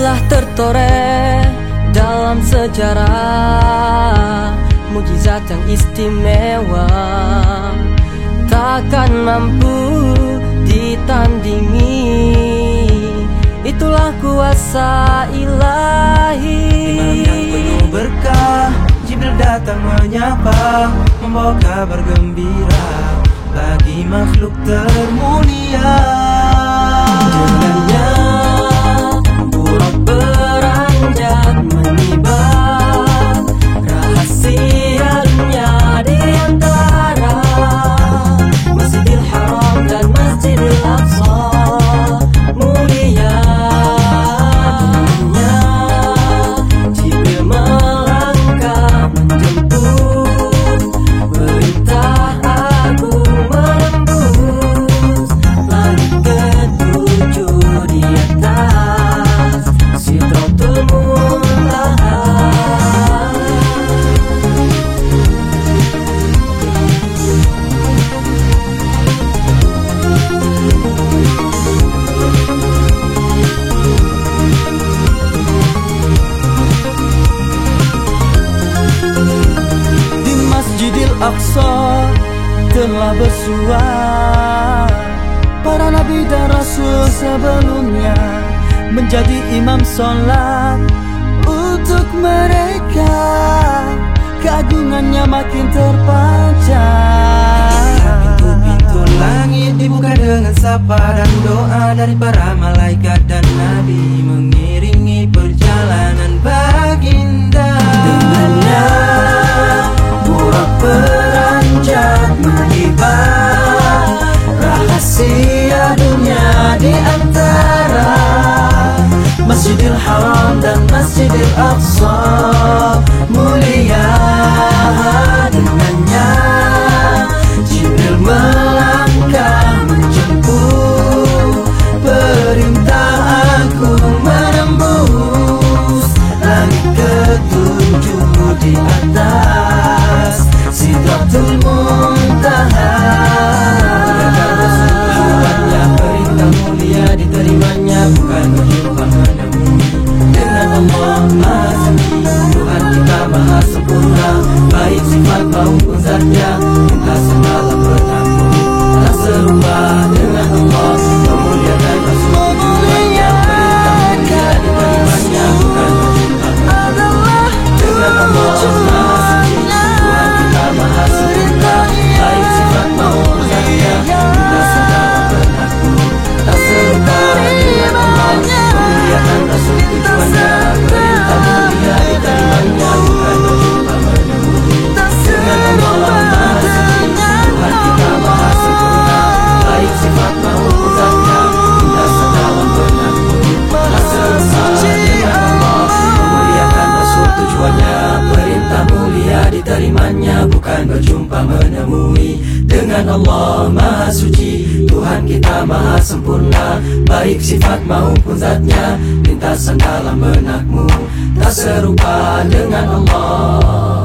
telah tertoreh dalam sejarah, mukjizat yang istimewa takkan mampu ditandingi. Itulah kuasa ilahi. Di malam yang penuh berkah, Jibril datang menyapa, membawa kabar gembira bagi makhluk termulia. Dengannya buruk beranjak menyebar, rahasianya di antara Masjidil Haram dan Masjidil Aqsa mulia. Dengannya Jibril melangkah menjemput, perintah agung menembus langit ketujuh di atas Sidratul Muntaha. Di Masjidil Aqsa telah bersua para nabi dan rasul sebelumnya, menjadi imam sholat untuk mereka. Keagungannya makin terpancar. Pintu-pintu langit dibuka dengan sapa dan doa dari para malaikat dan nabi, mengiringi perjalanan baginda. Dengannya burak beranjak menyebar, rahasia dunia di antara Masjidil Haram dan Masjidil Aqsa mulia. Dengannya Jibril melangkah menjemput, perintah agung menembus langit ketujuh di atas Sidratul Muntaha. Tujuannya perintah mulia diterimanya, bukan berjumpa menemui dengan Allah Maha Suci. Tuhan kita Maha sempurna, baik sifat maupun zatnya, kita segala bertakwa tak serupa dengan Allah. Memuliakan Rasul, tujuannya perintah mulia diterimanya, bukan berjumpa menemui dengan Allah Maha Suci. Tuhan kita Maha sempurna, baik sifat maupun zatnya, kita segala bertakwa tak serupa dengan Allah. Memuliakan Rasul, tujuannya perintah mulia diterimanya, bukan berjumpa menemui dengan Allah Maha Suci. Tuhan kita Maha sempurna, baik sifat maupun zatnya, kita segala bertakwa tak serupa dengan Allah. Memuliakan Rasul, tujuannya perintah mulia diterimanya, bukan berjumpa menemui dengan Allah Maha Suci. Tuhan kita Maha sempurna, baik sifat maupun zatnya, lintasan dalam benakmu tak serupa dengan Allah.